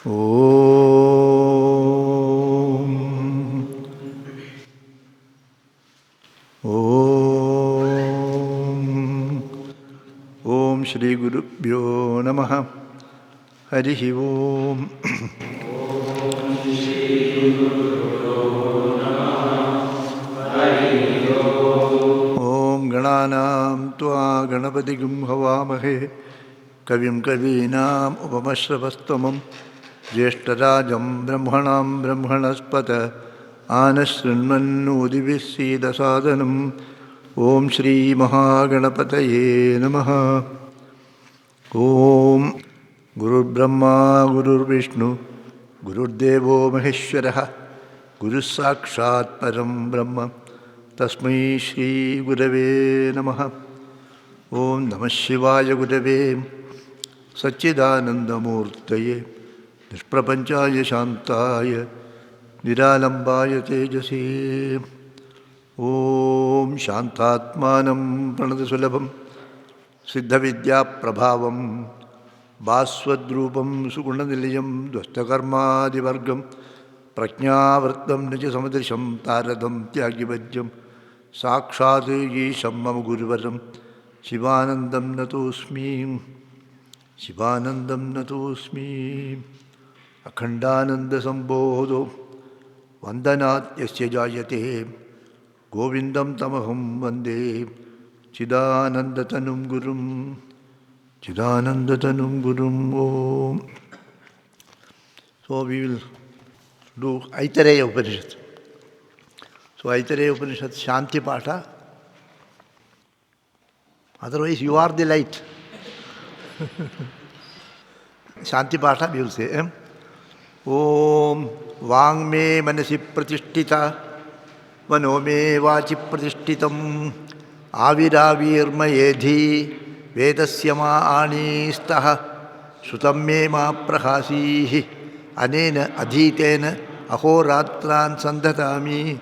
Om. Om. Om Shri Gurubhyo Namaha. Harihi Om. Om Gananam Tva Ganapatigum Havamahe Kavim Kavinam Upamashravastamam Jeshtarajam Brahmanam Brahmanaspata Anasrinmannudivissida sadhanam. Om Shri Mahaganapataye Namaha. Om Guru Brahma Guru Vishnu Guru Devo Maheshwaraha Guru Sakshat Param Brahma Tasmai Shri Gurave Namaha. Om Namah Shivaya Gurave Satchidanandamurtaye Nishprapanchaya Shantaya Niralambaya Tejasi. Om Shantatmanam Pranadasulabham Siddhavidya Prabhavam Bhaswadrupam Sugunadiliyam Dvastakarmadivargam Prajnavrattam Nija Samadrisham Taradam Tyagivajjam Sakshat Yisham Mama Guruvaram Shivanandam Natosmi Shivanandam Natosmi Akhandananda Sambodho Vandanat Yasya Jayate Govindam Tamaham Vande Chidanandatanum Gurum Chidanandatanum Gurum Om. So we will do Aitareya Upanishad. So Aitareya Upanishad Shanti Pata. Otherwise you are the light. Shanti Pata we will say. Om Vangme Manasi Pratishtita Mano me Vachi Pratishtitam Aviravirmayedhi Vedasyama Anistaha Sutam me ma prahasihi Anena adhitena Ahoratran sandhatami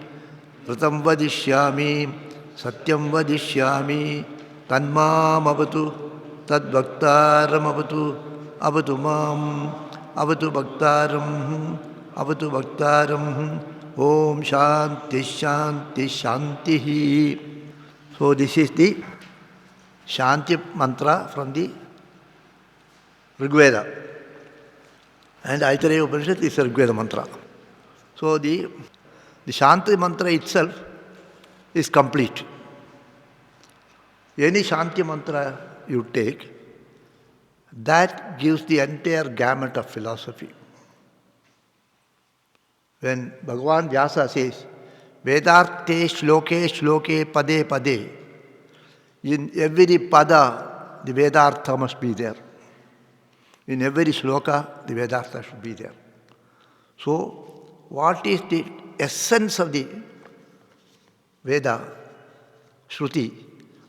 Vratam vadishyami Satyam vadishyami Tanmam avatu Tadbhaktaram avatu Avatu mam Avatu bhaktaram Avatu bhaktaram. Om Shanti Shanti Shanti. So this is the Shanti mantra from the Rigveda. And Aitareya Upanishad is a Rigveda mantra. So the Shanti mantra itself is complete. Any Shanti mantra you take, that gives the entire gamut of philosophy. When Bhagavan Vyasa says, Vedarte shloke shloke pade pade, in every pada, the Vedartha must be there. In every shloka, the Vedartha should be there. So, what is the essence of the Veda, Shruti,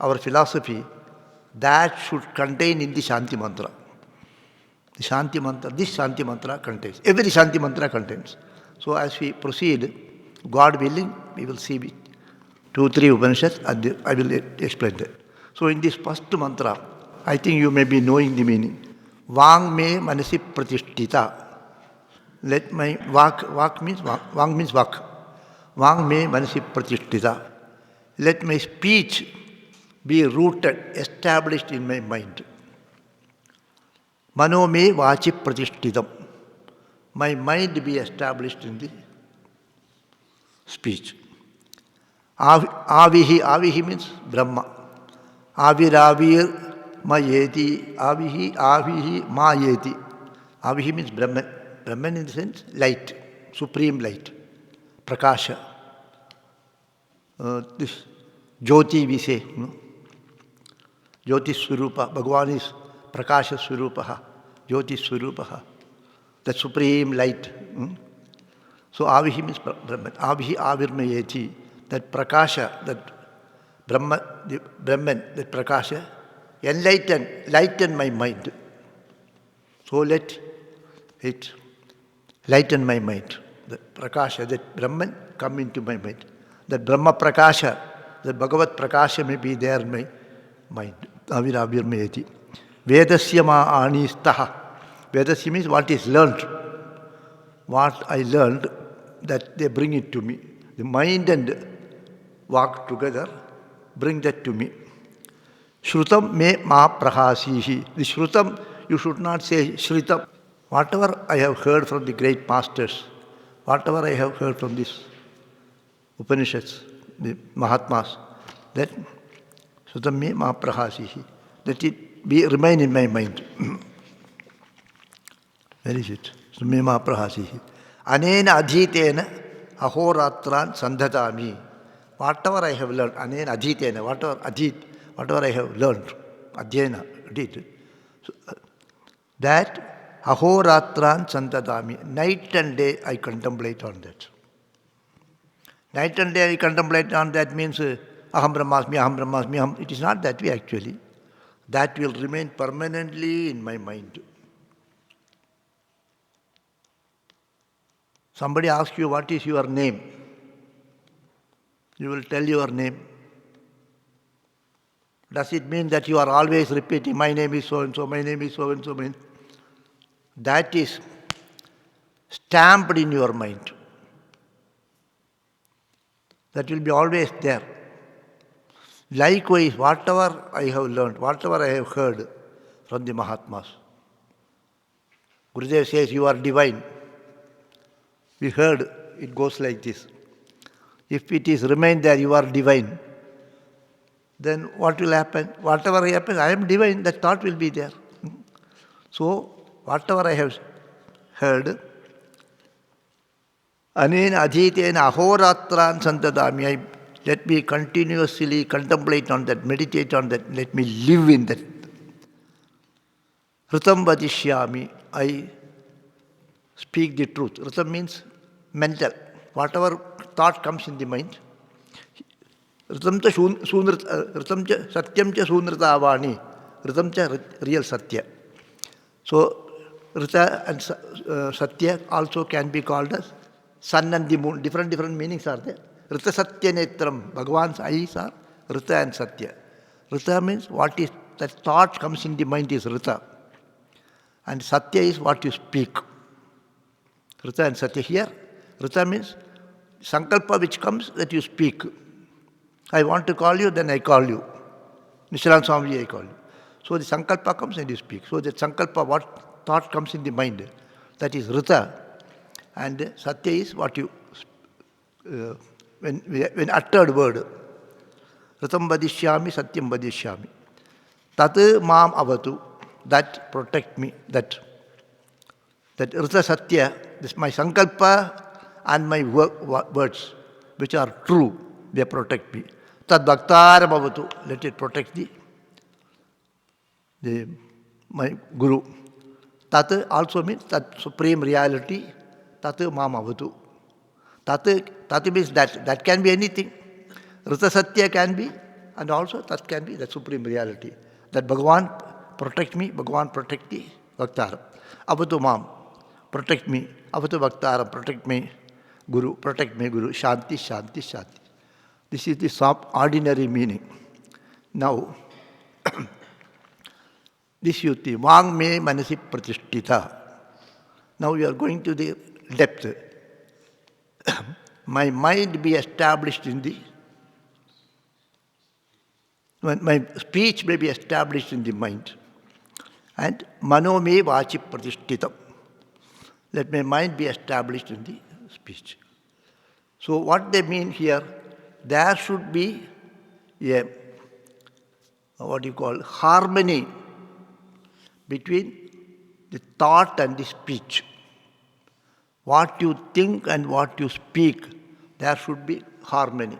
our philosophy, that should contain in the Shanti mantra. The Shanti mantra, this Shanti mantra contains, every Shanti mantra contains. So as we proceed, God willing, we will see 2-3 Upanishads and I will explain that. So in this first mantra, I think you may be knowing the meaning. Vang me manasi pratishtita. Let my vak means vang means vak. Vang me manasi pratishtita. Let my speech be rooted, established in my mind. Mano me vachi pratishtitam. My mind be established in the speech. Avihi means Brahma. Aviravir mayeti. Avihi mayeti. Avihi means Brahman. Brahman in the sense light, supreme light, Prakasha. This Jyoti we say. Jyoti Swarupa. Bhagavan is Prakasha Swarupaha. Jyoti Swarupaha. The supreme light. So Avihi means Brahman. Avihi avirmayeti. That Prakasha, that Brahman, that Prakasha, lighten my mind. So let it lighten my mind. The Prakasha, that Brahman come into my mind. That Brahma Prakasha, that Bhagavat Prakasha may be there in my mind. Aviravirmayeti. Vedasya ma anistaha. Vedasya means what is learned. what I learned, that they bring it to me. The mind and vak together bring that to me. Shrutam me ma prahasihi. The Shrutam, you should not say Shritam. Whatever I have heard from the great masters, whatever I have heard from these Upanishads, the Mahatmas, that Shrutam me ma prahasihi, that it remain in my mind. Where is it? Shrutam me ma prahasihi. Anena adhitena ahoratran sandhatami. Whatever I have learned, anena adhitena, whatever I have learned, adhyena, did, so, that ahoratran sandhatami. Night and day I contemplate on that. Night and day I contemplate on that means aham brahmasmi, aham brahmasmi, aham. It is not that way actually. That will remain permanently in my mind. Somebody asks you, what is your name? You will tell your name. Does it mean that you are always repeating, my name is so-and-so, my name is so-and-so? That is stamped in your mind. That will be always there. Likewise, whatever I have learned, whatever I have heard from the Mahatmas, Gurudev says, you are divine. We heard it goes like this. If it is remain there, you are divine, then what will happen? Whatever happens, I am divine, that thought will be there. So, whatever I have heard, anena adhitena ahoratran santadami, let me continuously contemplate on that, meditate on that, let me live in that. Ritam vadishyami, I speak the truth. Ritam means mental. Whatever thought comes in the mind. Ritam cha satyam cha sunrita avani. Ritam cha real satya. So, Rita and Satya also can be called as sun and the moon. Different meanings are there. Rita Satya Netram. Bhagavan's eyes are Rita and Satya. Rita means what is, that thought comes in the mind is Rita. And Satya is what you speak. Rita and Satya here. Rita means sankalpa which comes that you speak. I want to call you, then I call you. Nishchalan Swami, I call you. So the sankalpa comes and you speak. So the sankalpa, what thought comes in the mind, that is Rita. And Satya is what you, when uttered word. Ritam vadishyami, satyam vadishyami. Tat mam avatu, that protect me, that Rita Satya, this my sankalpa and my words, which are true, they protect me. Tad bhaktaram avatu, let it protect my Guru. Tat also means that supreme reality, tat mam avatu. Tat means that can be anything. Rita Satya can be, and also that can be the supreme reality. That Bhagavan protect me, Bhagavan protect the bhaktaram. Avatu mam, protect me. Avatu bhaktaram, protect me. Guru, protect me, Guru. Shanti, Shanti, Shanti. This is the ordinary meaning. Now, this yuti, Vang me manasi pratishtita. Now we are going to the depth. My mind be established in the, my speech may be established in the mind. And mano me vachi pratishthitam. Let my mind be established in the speech. So what they mean here, there should be a, harmony between the thought and the speech. What you think and what you speak, there should be harmony.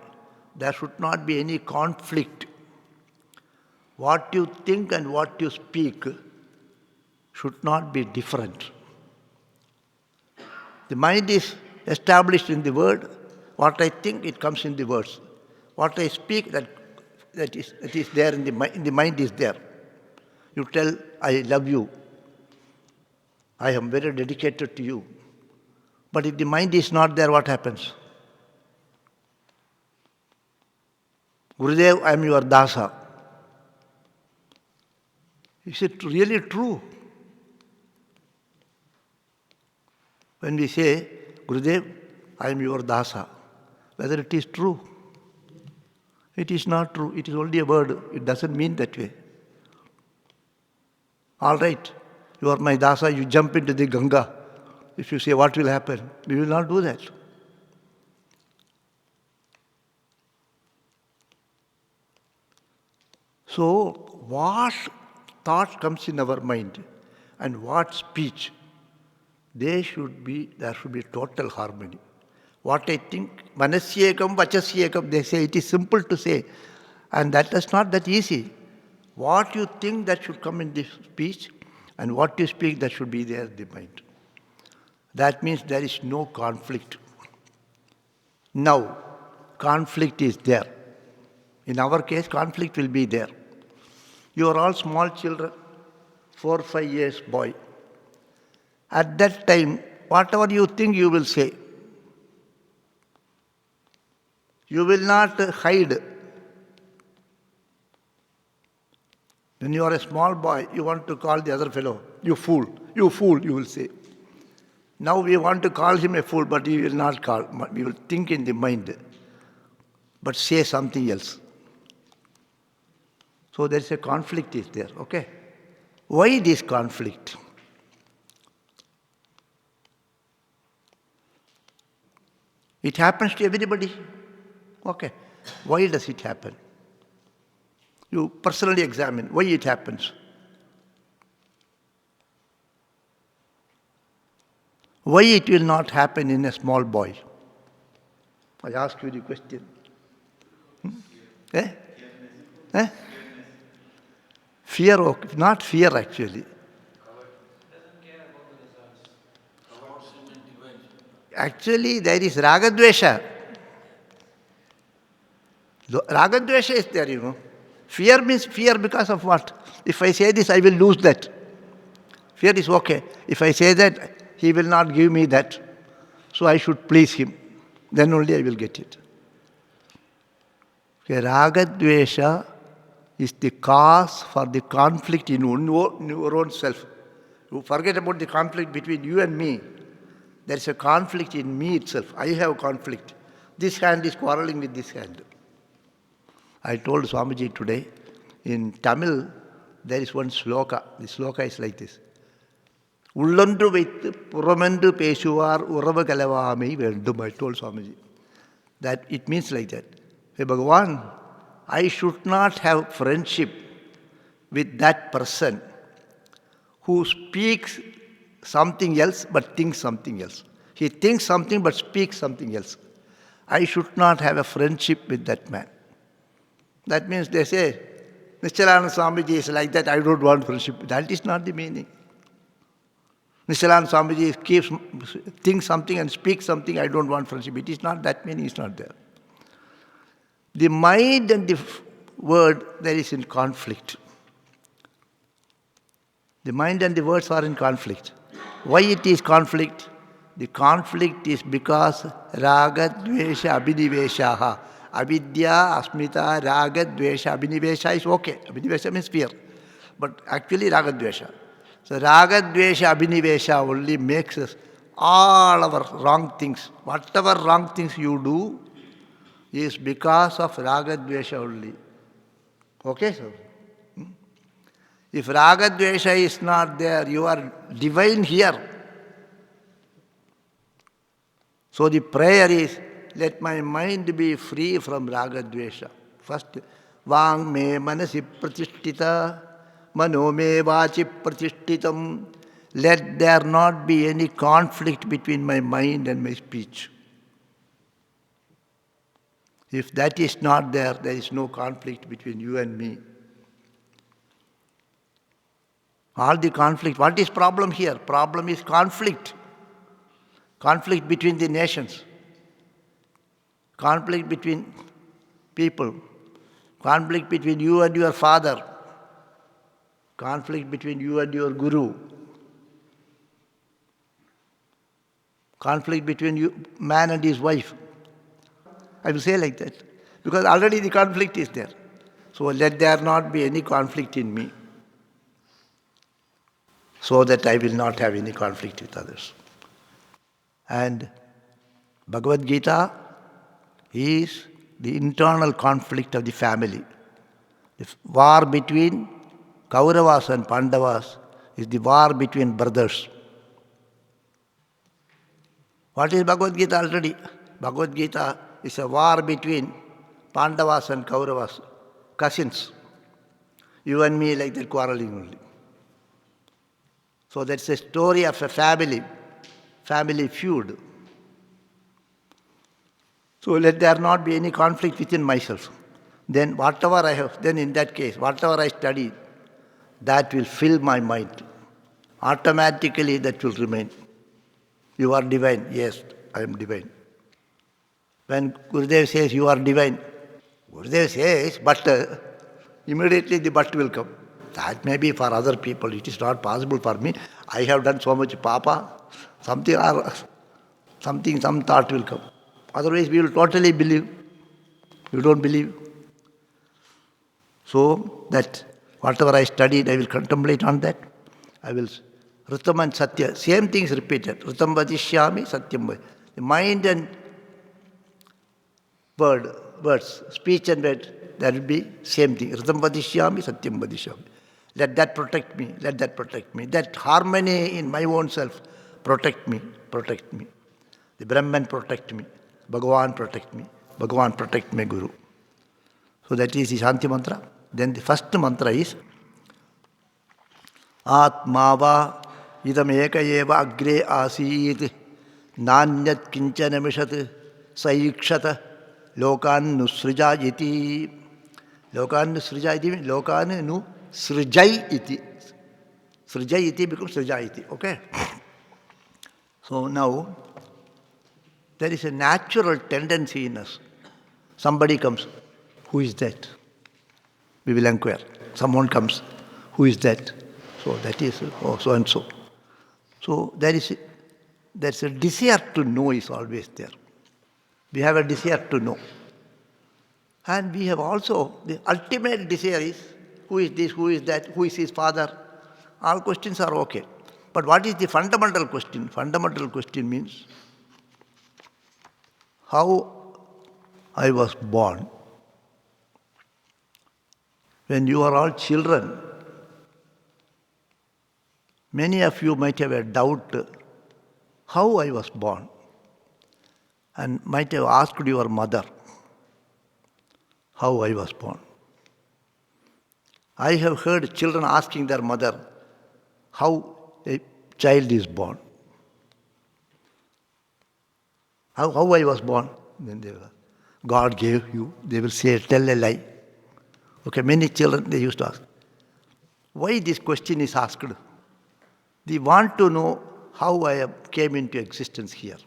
There should not be any conflict. What you think and what you speak should not be different. The mind is established in the word. What I think, it comes in the words. What I speak, that is there in the mind is there. You tell, I love you. I am very dedicated to you. But if the mind is not there, what happens? Gurudev, I am your dasa. Is it really true? When we say, Gurudev, I am your dasa, whether it is true? It is not true. It is only a word. It doesn't mean that way. All right, you are my dasa, you jump into the Ganga. If you say, what will happen? We will not do that. So, what thought comes in our mind and what speech, there should be total harmony. What I think, manasyekam, vachasyekam, they say, it is simple to say. And that is not that easy. What you think, that should come in the speech, and what you speak, that should be there in the mind. That means there is no conflict. Now, conflict is there. In our case, conflict will be there. You are all small children, 4 or 5 years boy. At that time, whatever you think, you will say. You will not hide. When you are a small boy, you want to call the other fellow, you fool, you will say. Now we want to call him a fool, but he will not call. We will think in the mind, but say something else. So there is a conflict is there, okay? Why this conflict? It happens to everybody. Okay. Why does it happen? You personally examine why it happens. Why it will not happen in a small boy? I ask you the question. Eh? Eh? Fear, not fear actually. Actually, there is ragadvesha. Ragadvesha is there, you know. Fear means fear because of what? If I say this, I will lose that. Fear is okay. If I say that, he will not give me that. So I should please him. Then only I will get it. Okay, ragadvesha is the cause for the conflict in your own self. You forget about the conflict between you and me. There is a conflict in me itself. I have conflict. This hand is quarreling with this hand. I told Swamiji today, in Tamil, there is one sloka. The sloka is like this. Ullandru vaithu puramendu pesuvar uravu kalavamai vendum. I told Swamiji. That it means like that. Hey Bhagavan, I should not have friendship with that person who speaks something else but thinks something else. He thinks something but speaks something else. I should not have a friendship with that man. That means they say, Nischalana Swamiji is like that, I don't want friendship. That is not the meaning. Nischalana Swamiji thinks something and speaks something, I don't want friendship. It is not that meaning, is not there. The mind and the word, there is in conflict. The mind and the words are in conflict. Why it is conflict? The conflict is because raga, dvesha, abhiniveshaha. Avidya, asmita, raga, dvesha, abhinivesha is okay. Abhinivesha means fear. But actually raga, dvesha. So raga, dvesha, abhinivesha only makes us all our wrong things. Whatever wrong things you do is because of raga, dvesha only. Okay, sir? If raga, dvesha is not there, you are divine here. So the prayer is, let my mind be free from raga, dvesha. First, vang me manasi pratishtita, mano me vachi pratishtitam. Let there not be any conflict between my mind and my speech. If that is not there, there is no conflict between you and me. All the conflict. What is problem here? Problem is conflict. Conflict between the nations. Conflict between people. Conflict between you and your father. Conflict between you and your guru. Conflict between you, man and his wife. I will say like that. Because already the conflict is there. So let there not be any conflict in me. So that I will not have any conflict with others. And Bhagavad Gita is the internal conflict of the family. The war between Kauravas and Pandavas is the war between brothers. What is Bhagavad Gita already? Bhagavad Gita is a war between Pandavas and Kauravas, cousins. You and me like that quarreling only. So that's a story of a family feud. So let there not be any conflict within myself. Then whatever I have, then in that case, whatever I study, that will fill my mind. Automatically that will remain. You are divine. Yes, I am divine. When Gurudev says you are divine, Gurudev says, but immediately the but will come. That may be for other people. It is not possible for me. I have done so much papa. Some thought will come. Otherwise, we will totally believe. You don't believe. So that whatever I studied, I will contemplate on that. I will Ritam and Satya, same things repeated. Ritam vadishyami, Satyam vadishyami. The mind and words, speech and word, that will be same thing. Ritam vadishyami, Satyam vadishyami. Let that protect me, let that protect me. That harmony in my own self, protect me. The Brahman protect me. Bhagavan protect me. Bhagavan protect my Guru. So that is the Shanti mantra. Then the first mantra is Atmava idam eka eva agre asit nanyat kinchana mishat saikshata lokan nusrija iti. Lokan nusrija iti means lokan nu srijai iti. Srijai iti becomes srija iti. Okay? So now, there is a natural tendency in us. Somebody comes. Who is that? We will inquire. Someone comes. Who is that? So that is so and so. So there's a desire to know is always there. We have a desire to know. And we have also, the ultimate desire is, who is this, who is that, who is his father? All questions are okay. But what is the fundamental question? Fundamental question means, how I was born. When you are all children, many of you might have a doubt how I was born, and might have asked your mother how I was born. I have heard children asking their mother how a child is born. How I was born? Then God gave you. They will say, tell a lie. Okay, many children, they used to ask. Why this question is asked? They want to know how I came into existence here.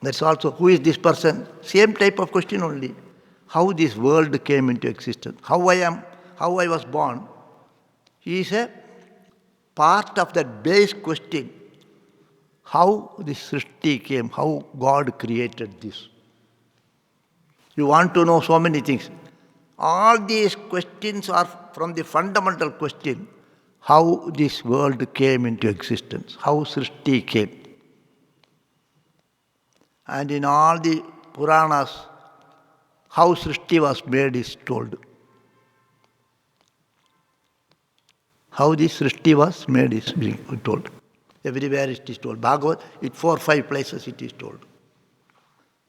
That's also, who is this person? Same type of question only. How this world came into existence. How I am, how I was born. He is a part of that base question. How this Srishti came, how God created this. You want to know so many things. All these questions are from the fundamental question, how this world came into existence, how Srishti came. And in all the Puranas, how Srishti was made is told. How this Srishti was made is being told. Everywhere it is told. Bhagavad, in 4 or 5 places it is told.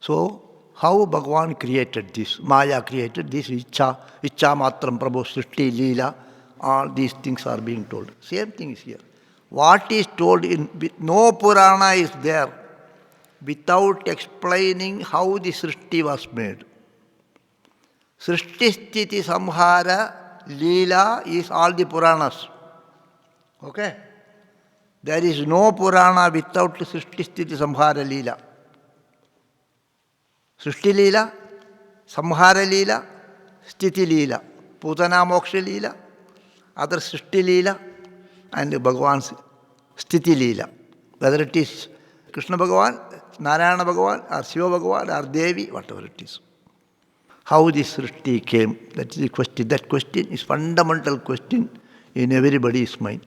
So, how Bhagavan created this, Maya created this, Ichcha Matram Prabhu, Srishti, Leela, all these things are being told. Same thing is here. What is told in, no Purana is there without explaining how the Srishti was made. Srishti Sthiti Samhara Leela is all the Puranas. Okay? There is no Purana without Srishti Sthiti Samhara Leela. Srishti Leela, Samhara Leela, Sthiti Leela, Putana Moksha Leela, other Srishti Leela, and Bhagavan's Sthiti Leela. Whether it is Krishna Bhagavan, Narayana Bhagavan, or Shiva Bhagavan, or Devi, whatever it is. How this Srishti came, that is the question. That question is fundamental question in everybody's mind.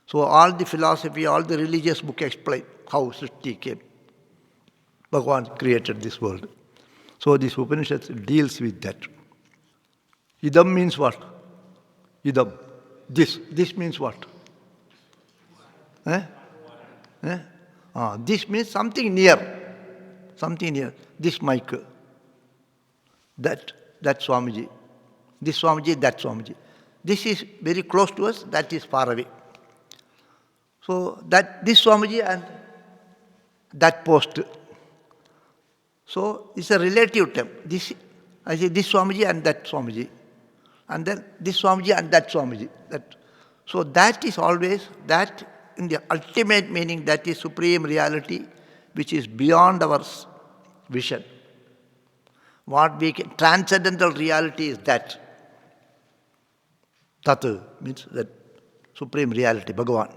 So all the philosophy, all the religious books explain how Srishti came. Bhagavan created this world. So this Upanishad deals with that. Idam means what? Idam. This means what? Eh? Eh? This means something near. Something near. This mic. That Swamiji. This Swamiji, that Swamiji. This is very close to us, that is far away. So this Swamiji and that post. So it's a relative term. I say this Swamiji and that Swamiji. And then this Swamiji and that Swamiji. So that is always, that in the ultimate meaning, that is supreme reality, which is beyond our vision. Transcendental reality is that. Tat means that supreme reality, Bhagavan.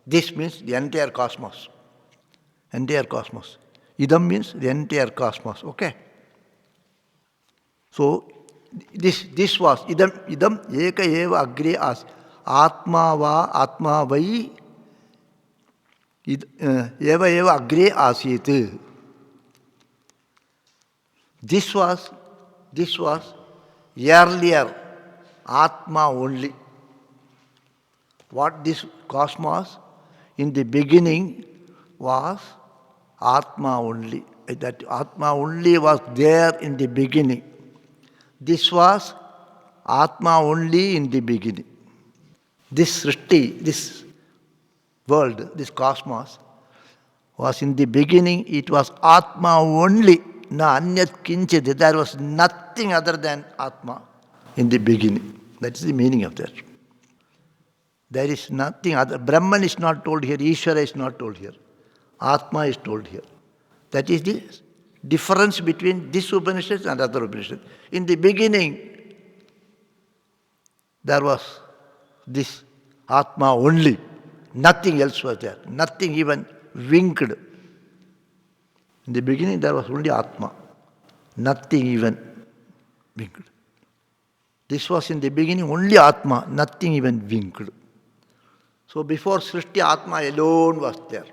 This means the entire cosmos. Entire cosmos. Idam means the entire cosmos. Okay? So, this was idam eka eva agre as atma vai eva agre asit. This was earlier Atma only. What this cosmos in the beginning was Atma only. That Atma only was there in the beginning. This was Atma only in the beginning. This Srishti, this world, this cosmos, was in the beginning, it was Atma only. Na anyat kinchid. There was nothing other than Atma in the beginning. That is the meaning of that. There is nothing other. Brahman is not told here, Ishvara is not told here. Atma is told here. That is the difference between this Upanishad and other Upanishad. In the beginning, there was this Atma only. Nothing else was there. Nothing even winked. In the beginning, there was only Atma. Nothing even winked. This was in the beginning only Atma, nothing even winked. So before Srishti, Atma alone was there.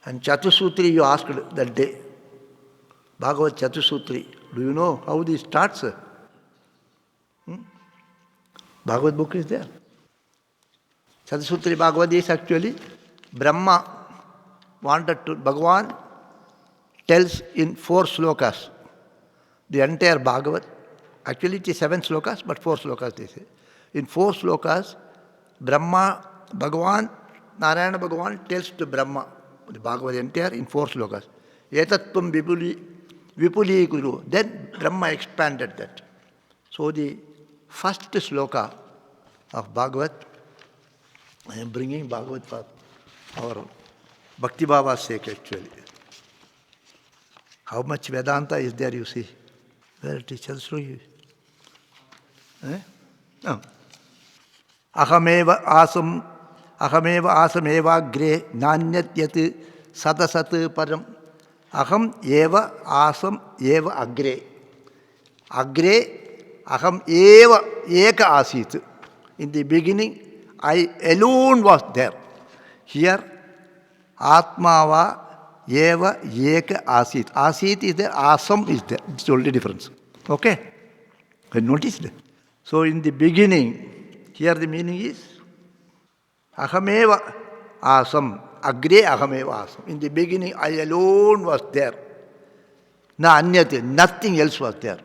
And Chatusutri you asked that day. Bhagavad Chatusutri. Do you know how this starts? Bhagavad book is there. Chatusutri Bhagavad is actually Brahma wanted to, Bhagavan tells in 4 slokas the entire Bhagavad. Actually it is 7 slokas, but 4 slokas they say. In 4 slokas, Brahma, Bhagavan, Narayana Bhagavan tells to Brahma, the Bhagavad entire in 4 slokas. Etatvam vipuli guru. Then Brahma expanded that. So the first sloka of Bhagavad, I am bringing Bhagavad for our Bhakti Bhava's sake actually. How much Vedanta is there, you see? Where it is, show you. No. Ahameva asam evagre nanyat yat sadasat param. Aham eva asam eva agre. Agre aham eva eka asit. In the beginning, I alone was there. Here, Atmava eva eka asit. Asit is there, asam is there. It's the only difference. Okay? Notice that. So in the beginning, here the meaning is ahameva asam. Agre ahameva asam. In the beginning, I alone was there. Na anyate, nothing else was there.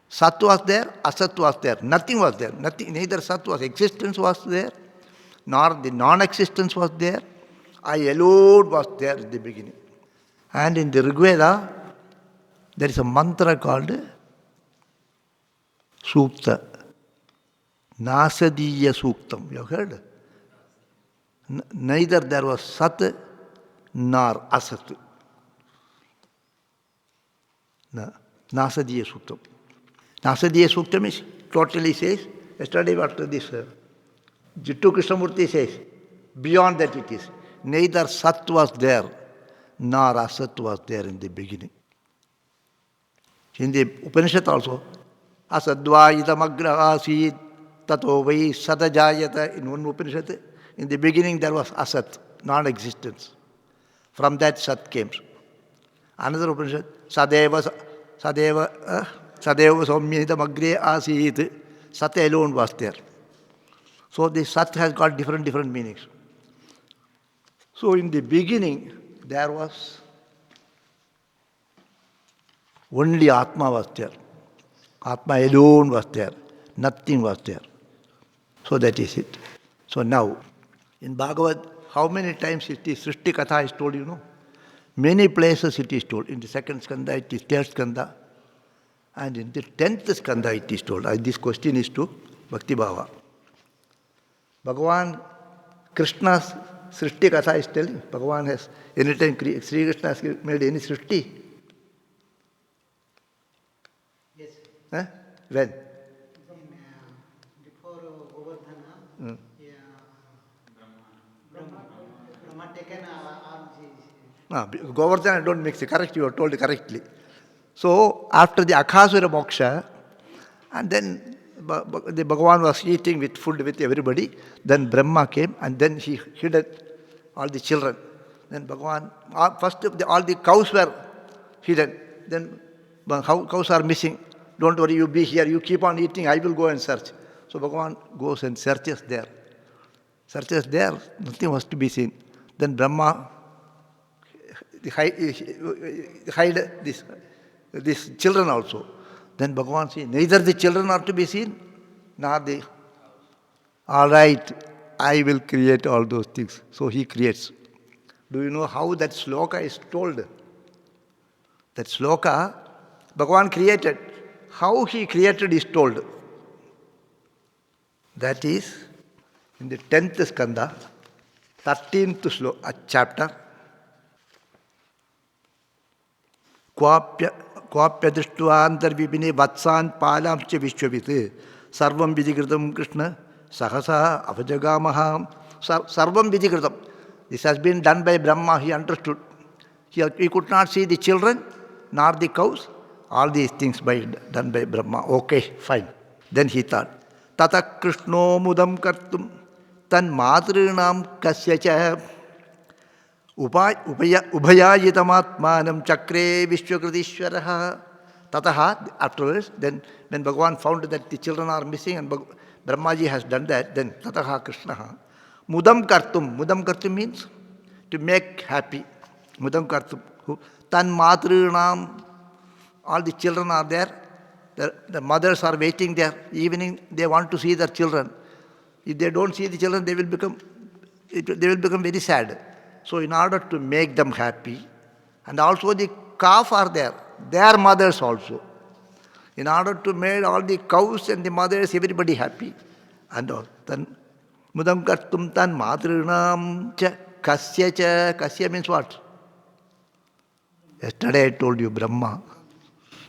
Sat was there, asat was there. Nothing was there. Nothing, neither sat was, existence was there, nor the non-existence was there. I alone was there in the beginning. And in the Rigveda, there is a mantra called Sukta. Nasadiya Suktam. You have heard? Neither there was Sat nor Asat. Nasadiya Suktam. Nasadiya Suktam is totally says, yesterday after this, Jittu Krishnamurti says, beyond that it is. Neither Sat was there, nor Asat was there in the beginning. In the Upanishad also, Asadva idamagra asid. Tato vai satajayata in one Upanishad. In the beginning there was asat, non-existence. From that sat came. Another Upanishad, sadeva somyedam agre asit. Sat alone was there. So the sat has got different meanings. So in the beginning there was only Atma was there. Atma alone was there. Nothing was there. So that is it. So now, in Bhagavad, how many times it is Srishti Katha is told, you know? Many places it is told. In the second skanda, it is third skanda. And in the 10th skanda, it is told. This question is to Bhakti Bhava. Bhagavan, Krishna's Srishti Katha is telling. Bhagavan has, anytime Sri Krishna has made any Srishti. Yes. Huh? When? Before Govardhana, Brahma taken arms. Govardhana, don't mix it. Correct, you are told correctly. So, after the Akasura Moksha, and then the Bhagavan was eating with food with everybody, then Brahma came, and then he hid all the children. Then Bhagavan, first all the cows were hidden. Then cows are missing. Don't worry, you be here, you keep on eating, I will go and search. So Bhagavan goes and searches there. Searches there, nothing was to be seen. Then Brahma hide these children also. Then Bhagavan says, neither the children are to be seen, nor the... All right, I will create all those things. So he creates. Do you know how that sloka is told? That sloka, Bhagavan created. How he created is told. That is in the 10th skanda, 13th chapter. Kwapya drishtva vipine vatsan palamcha vishwavit sarvam vidikritam Krishna sahasa avajagamaha sarvam vidikritam. This has been done by Brahma, he understood. He could not see the children nor the cows. All these things done by Brahma. Okay, fine. Then he thought, Tata Krishno mudam kartum tan madrinam kasyacha ubhayayitamatmanam chakre vishwakritishwaraha. Tataha, afterwards, then when Bhagavan found that the children are missing and Brahmaji has done that, then Tataha Krishnaha. Mudam kartum means to make happy. Mudam kartum. Tan madrinam. All the children are there. The mothers are waiting there. Evening, they want to see their children. If they don't see the children, they will become very sad. So in order to make them happy, and also the calf are there, their mothers also. In order to make all the cows and the mothers, everybody happy. And all. Then, mudam kartum tan madrinam cha kasya cha. Kasya means what? Yesterday I told you Brahma.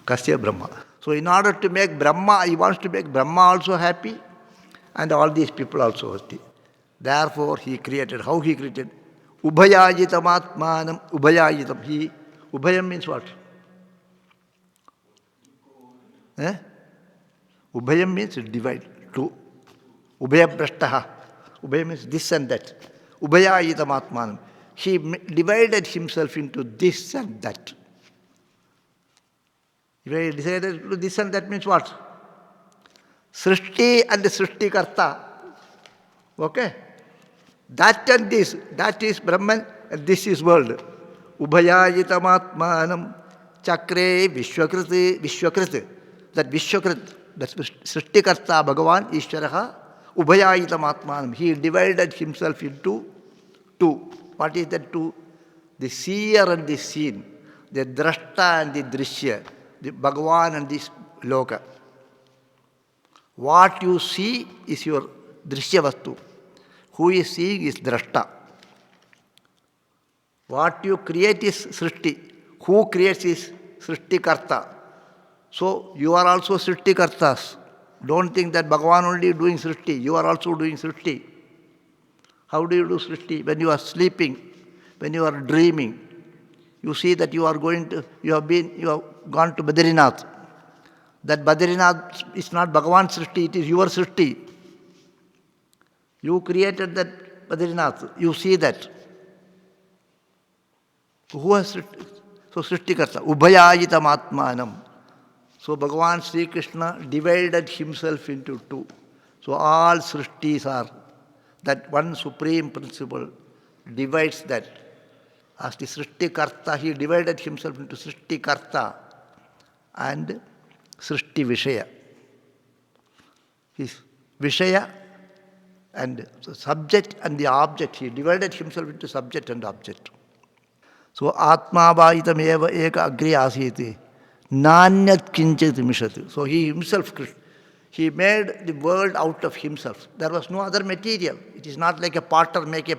Kasya Brahma. So in order to make Brahma, he wants to make Brahma also happy and all these people also happy. Therefore he created. How he created? Ubhayajitam atmanam. Ubhayajitam. Ubhayam means what? Ubhayam means divide. Two. Ubhayabrashtaha. Ubhayam means this and that. Ubhayajitam atmanam. He divided himself into this and that. If I decided to do this and that means what? Srishti and Srishti Karta. Okay? That and this, that is Brahman and this is world. Ubhayajitam chakre vishwakrit. That vishwakrit, that's Srishti Karta, Bhagavan, Ishwaraha, Ubhayajitam. He divided himself into two. What is that two? The seer and the seen. The drashta and the drishya. The Bhagavan and this loka. What you see is your drishya vastu. Who is seeing is drashta. What you create is srishti. Who creates is srishti karta. So you are also srishti kartas. Don't think that Bhagavan only doing srishti. You are also doing srishti. How do you do srishti? When you are sleeping, when you are dreaming, you see that you have gone to Badrinath. That Badrinath is not Bhagavan's srishti, it is your srishti. You created that Badrinath. You see that. Who has so Srishtikarta? Ubhayayitam Atmanam. So Bhagavan Sri Krishna divided himself into two. So all Srishtis are that one supreme principle divides that. As the Srishtikarta, he divided himself into Srishtikarta and Srishti Vishaya. His Vishaya and the subject and the object, he divided himself into subject and object. So Atmavaitam eva eka agri asiti nanyat kinchit mishati. So he himself, he made the world out of himself. There was no other material. It is not like a potter make a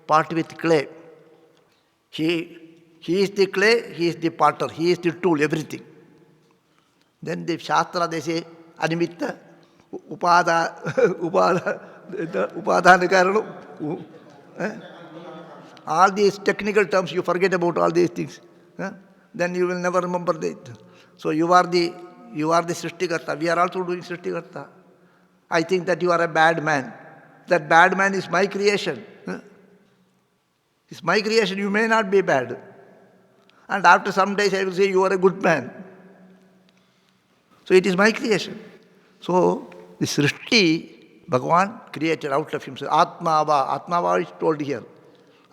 pot with clay. He is the clay, he is the potter, he is the tool, everything. Then the Shastra, they say, Animitta, Upadana Karanam. All these technical terms, you forget about all these things. Then you will never remember that. So you are the Srishtikarta. We are also doing Srishtikarta. I think that you are a bad man. That bad man is my creation. It's my creation, you may not be bad. And after some days I will say you are a good man. So it is my creation. So the Srishti, Bhagavan created out of himself. Atmava is told here.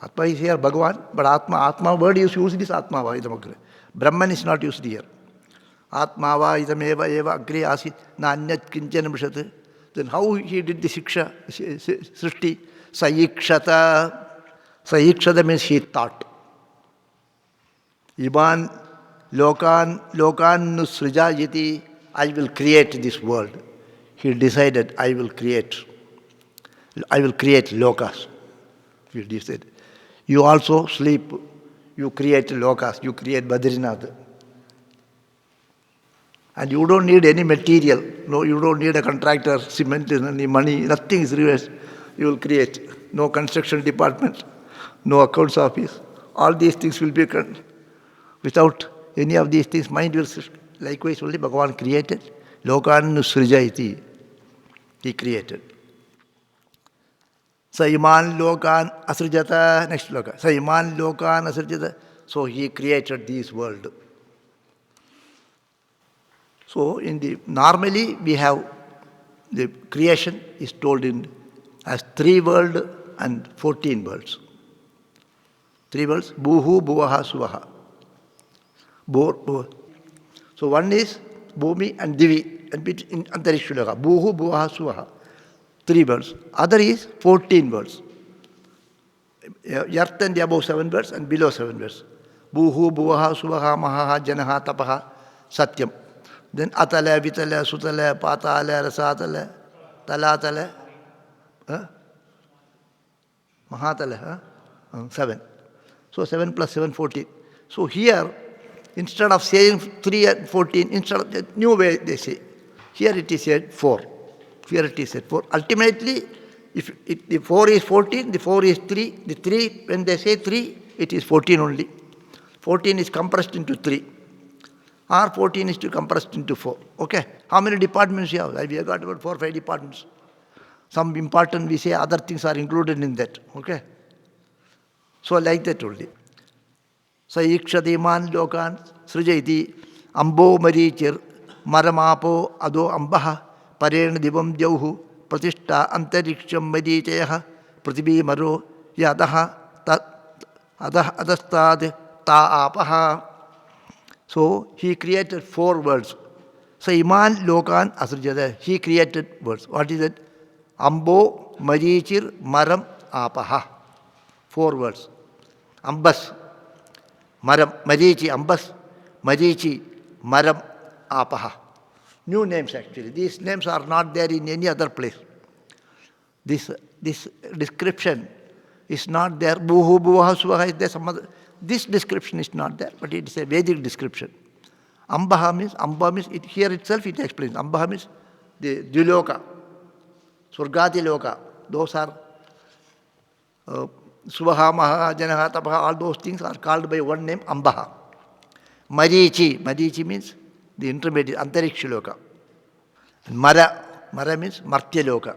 Atma is here, Bhagavan, but Atma word is used is Atmava idam. Brahman is not used here. Atmava idam eva agre asit na anyat kinchana mrishat. Then how he did the Siksha, Srishti? Sayikshata. Sayikshata means he thought. Iman lokan nusrijayati. I will create this world. He decided, I will create lokas. He decided. You also sleep. You create lokas. You create Badrinath. And you don't need any material. No, you don't need a contractor, cement, any money. Nothing is reversed. You will create. No construction department. No accounts office. All these things will be without any of these things. Mind will likewise only Bhagavan created. Lokan nusrijayati. He created. Saiman lokan asrijata. Next loka. Saiman lokan asrijata. So he created this world. So normally we have the creation is told as 3 worlds and 14 worlds. 3 worlds, Bhuhu, Bhuvaha, Suvaha. So one is Bhumi and Divi, and in Antarikshaloka. Bhuhu, Bhuvaha, Suvaha. 3 worlds. Other is 14 worlds. Earth and above 7 worlds and below 7 worlds. Bhuhu, Bhuvaha, Suvaha, Mahaha, Janaha, Tapaha, Satyam. Then Atala, Vitala, Sutala, Patala, Rasatala, Talatala, Mahatala, 7. So 7 plus 7, 14. So here, instead of saying 3 and 14, instead of the new way they say, here it is said 4. Here it is said 4. Ultimately, if the 4 is 14, the 4 is 3. The 3, when they say 3, it is 14 only. 14 is compressed into 3. Or 14 is compressed into 4. Okay? How many departments you have? We have got about 4 or 5 departments. Some important, we say other things are included in that. Okay? So like that only. Sayikshadiman lokan srijayati ambo marichir maramapo ado ambaha parena divam dyauhu pratishta antariksham marichayah pratibhi maro yadaha adastad ta apaha. So he created 4 words. So Iman Lokan Asrjada, he created words. What is it? Ambo, Marichir, Maram, Apaha. 4 words. Ambas, Maram, Marichi, Ambas, Marichi, Maram, Apaha. New names actually. These names are not there in any other place. This description is not there. Bhuhu, Bhuvaha, Suvaha is there. Some other. This description is not there, but it is a Vedic description. Amba means, here itself it explains. Ambaha means the Dviloka, Surgati Loka. Those are Suvaha, Maha, Janaha, Tapaha, all those things are called by one name, Ambaha. Marichi means the intermediate, Antariksha Loka. And Mara means Martya Loka.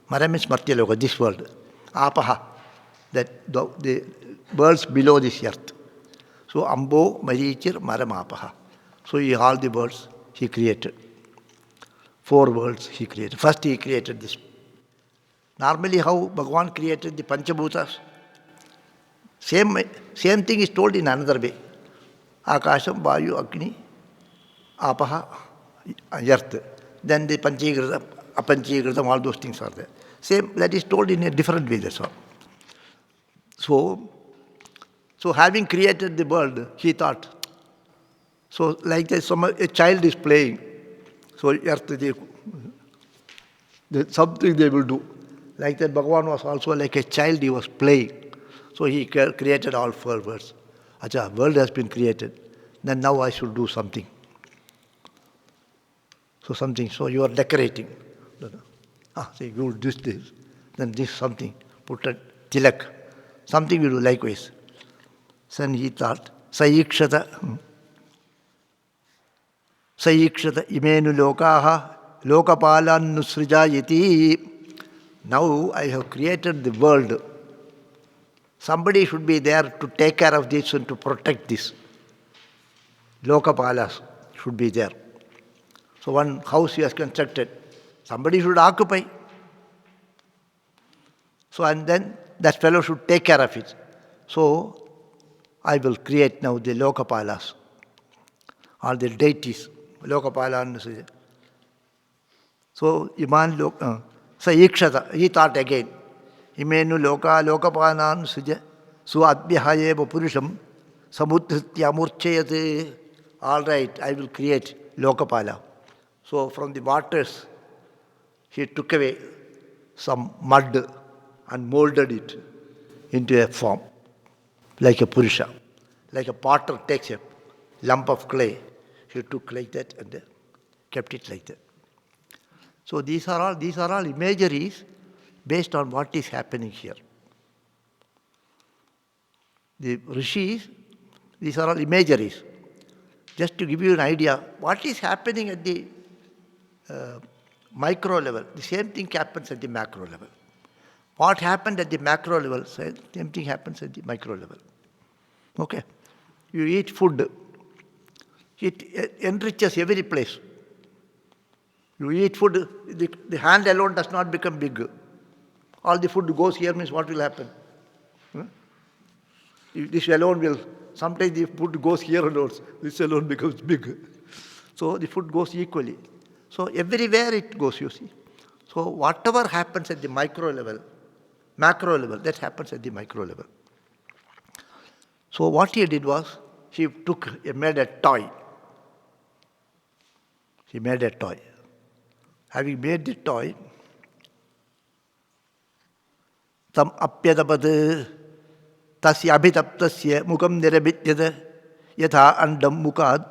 Mara means Martyaloka, this world. Apaha, that the worlds below this earth. So Ambo, Marichir, Maramapaha. So all the worlds he created. 4 worlds he created. First he created this. Normally how Bhagavan created the Panchabhutas? Same thing is told in another way. Akasham, Vayu, Agni, Apaha, Earth. Then the Panchikritam, Apanchikritam, all those things are there. Same, that is told in a different way, that's all. So having created the world, he thought, so like that, a child is playing. So earth, something they will do. Like that, Bhagavan was also like a child, he was playing. So he created all 4 worlds. Acha, world has been created. Then now I should do something. So you are decorating. Say, you do this. Then this something. Put a tilak. Something you do likewise. Then he thought, Sayikshata imenu lokaha lokapalan nusrijayati. Now I have created the world. Somebody should be there to take care of this and to protect this. Lokapalas should be there. So one house he has constructed. Somebody should occupy. So and then that fellow should take care of it. So I will create now the Lokapalas, all the deities, Lokapala. So Iman Sayikshata, he thought again. Imenu Lokapalan Suja, Suadbihayeva Purusham, Samudritya Murchayate. All right, I will create Lokapala. So from the waters, he took away some mud and molded it into a form, like a Purusha. Like a potter takes a lump of clay, he took like that and kept it like that. So these are all imageries based on what is happening here. The rishis, these are all imageries. Just to give you an idea, what is happening at the micro level, the same thing happens at the macro level. What happened at the macro level, same thing happens at the micro level. Okay? You eat food, it enriches every place. You eat food, the hand alone does not become big. All the food goes here means what will happen? This alone will, sometimes the food goes here and also, this alone becomes big. So the food goes equally. So everywhere it goes, you see. So whatever happens at the micro level, macro level, that happens at the micro level. So what he did was, he made a toy. He made a toy. Having made the toy, tam apyadapad tasya abhitaptasya mukam nirabityada yatha andam mukad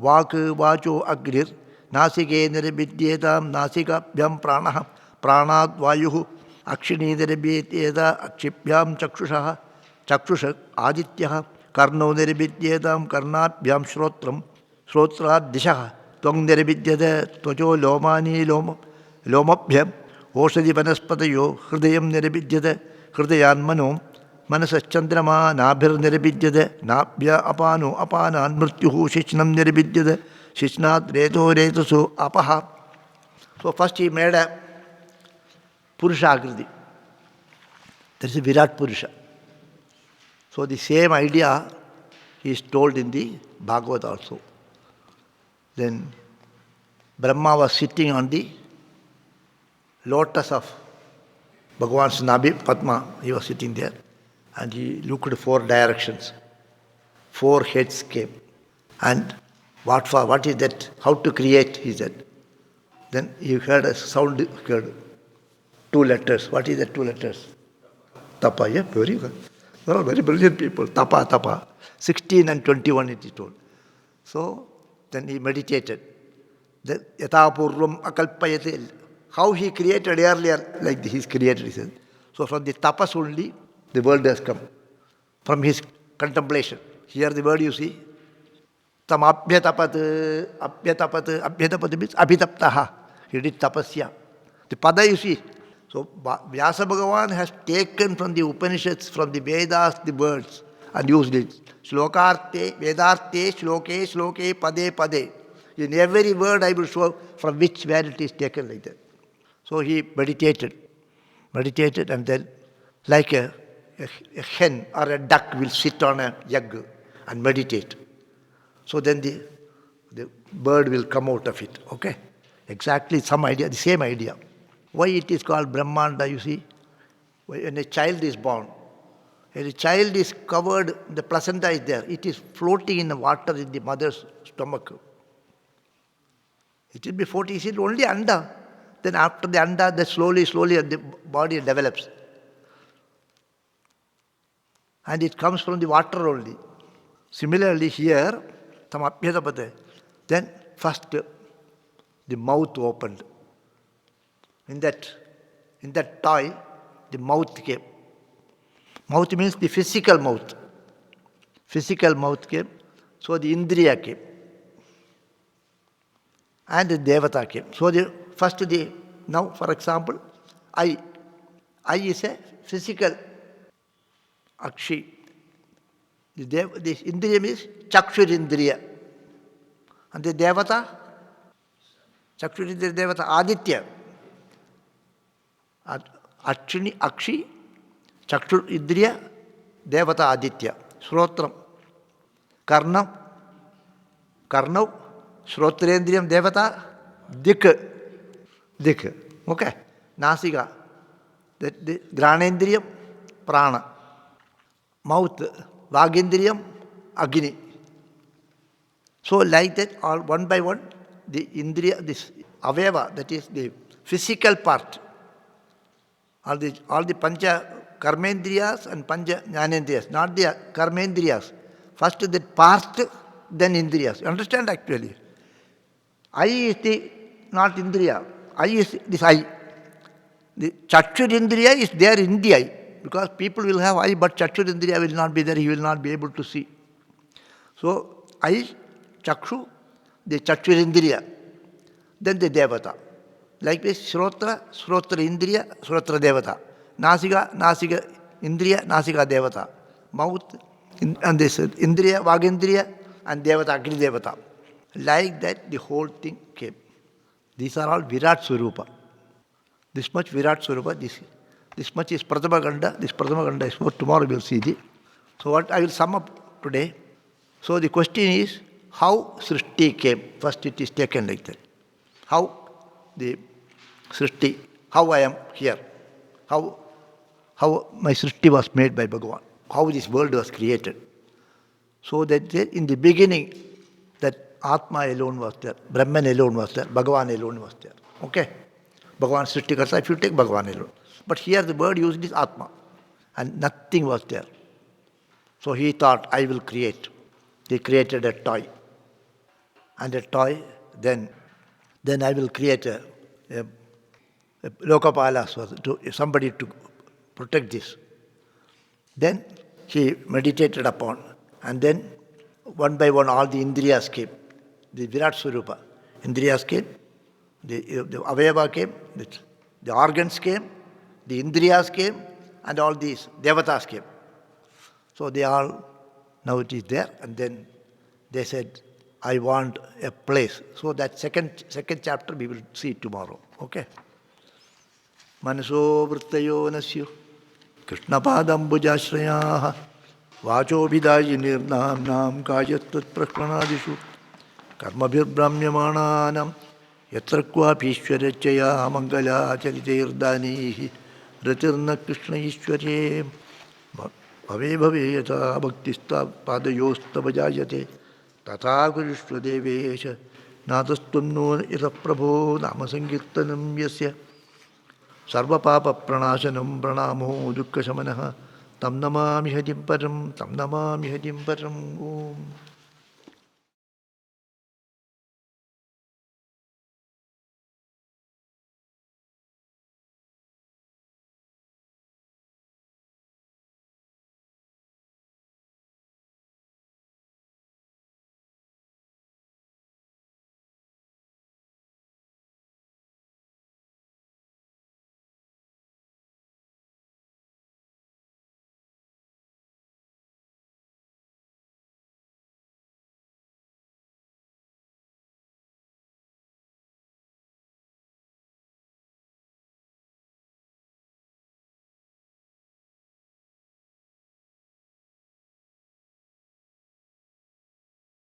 vak vacho agrir nasike nirabidyetam nasikabhyam pranah pranad vayuh akshini nirabityeda akshibhyam chakshusha chakshusha adityah karno nirabidyetam karnabhyam shrotram shrotrat dishah Twang nirabidyada tvacho lomani lomabhyam oshadi vanaspatayo hridayam nirabidyada hridayan mano manasas chandrama nabhir nirabidyada nabhya apano apanan mrityuhu shichnam nirabidyada shichnat reto retosu apaha. So first he made a Purusha Akriti. That is a Virat Purusha. So the same idea is told in the Bhagavad also. Then Brahma was sitting on the lotus of Bhagavan's Nabhi, Padma. He was sitting there and he looked 4 directions. 4 heads came. And what is that? How to create, he said. Then he heard a sound, heard 2 letters. What is the 2 letters? Tapa, yeah, very good. They are very brilliant people. Tapa, tapa. 16 and 21 it is told. So, then he meditated. Yatha purvam akalpayate. How he created earlier, like he's created, he said. So from the tapas only, the world has come. From his contemplation. Here the word you see. Tam abhyatapat means abhitaptaha. He did tapasya. The pada you see. So Vyasa Bhagavan has taken from the Upanishads, from the Vedas, the words and used it. Slokarte, Vedarte, Shloke, Shloke, Pade, Pade. In every word I will show from which where it is taken like that. So he meditated, and then like a hen or a duck will sit on a egg and meditate. So then the bird will come out of it, okay? Exactly some idea, the same idea. Why it is called Brahmanda, you see? When a child is born, when a child is covered, the placenta is there. It is floating in the water in the mother's stomach. It will be floating, it is only anda. Then after the anda, then slowly the body develops. And it comes from the water only. Similarly here, then first the mouth opened. In that toy, the mouth came. Mouth means the physical mouth. Physical mouth came. So the Indriya came. And the Devata came. So now for example, I is a physical Akshi. The Indriya is Chakshur Indriya. And the Devata, Chakshur Indriya Devata, Aditya. Akshini, Akshi, Chakshur Indriya, Devata Aditya. Shrotram. Karnav, Shrotrendriyam Devata, Dik. Okay. Nasika, the Granendriyam, Prana. Mouth, Vagendriyam, Agni. So like that, all one by one, the Indriya, this Aveva, that is the physical part, all the Pancha Karmendriyas and Pancha Jnanendriyas, not the Karmendriyas. First the part, then Indriyas. You understand actually? I is not Indriya. I is this I. The Chakshur Indriya is there in the eye. Because people will have eye, but Chakshur Indriya will not be there, he will not be able to see. So, eye, Chakshu, the Chakshur Indriya, then the Devata. Like this, Shrotra Indriya, Shrotra Devata. Nasika Indriya, Nasika Devata. Mouth, and this Indriya, Vagendriya, and Devata, Agni Devata. Like that, the whole thing came. These are all Virat Swarupa. This much Virat Swarupa, this much is Prathama Ganda, this Prathama Ganda is for tomorrow we will see it. So what I will sum up today. So the question is, how Srishti came? First it is taken like that. How the Srishti, how I am here. How my Srishti was made by Bhagavan. How this world was created. So that in the beginning, that Atma alone was there, Brahman alone was there, Bhagavan alone was there. Okay? Bhagavan Srishti Karta, if you take Bhagavan alone. But here the word used is Atma. And nothing was there. So he thought, I will create. He created a toy. And a toy, then I will create a Lokapala, somebody to protect this. Then he meditated upon. And then one by one all the Indriyas came. The Virat Swarupa. Indriyas came. The Avayava came. The organs came. The Indriyas came, and all these Devatas came. So they all, now it is there, and then they said, I want a place. So that second chapter we will see tomorrow. Okay? Manaso vrittayo nasyo Krishnapadam bhujashrayaha Vacho vidayi nirnam kajattat prashpanadishu Karmabhir brahmyamananam Yatra kvapishwarachaya mangala chariteerdanihi Ratirna Krishna Ishware Bhave bhave yata bhaktista padayosta bhajayate Tata Kurishwa devesha Nadastum no ita prabho nama sankirtanam yasya Sarva papa pranashanam pranamo dukkha samanaha Tam namami hadim param Om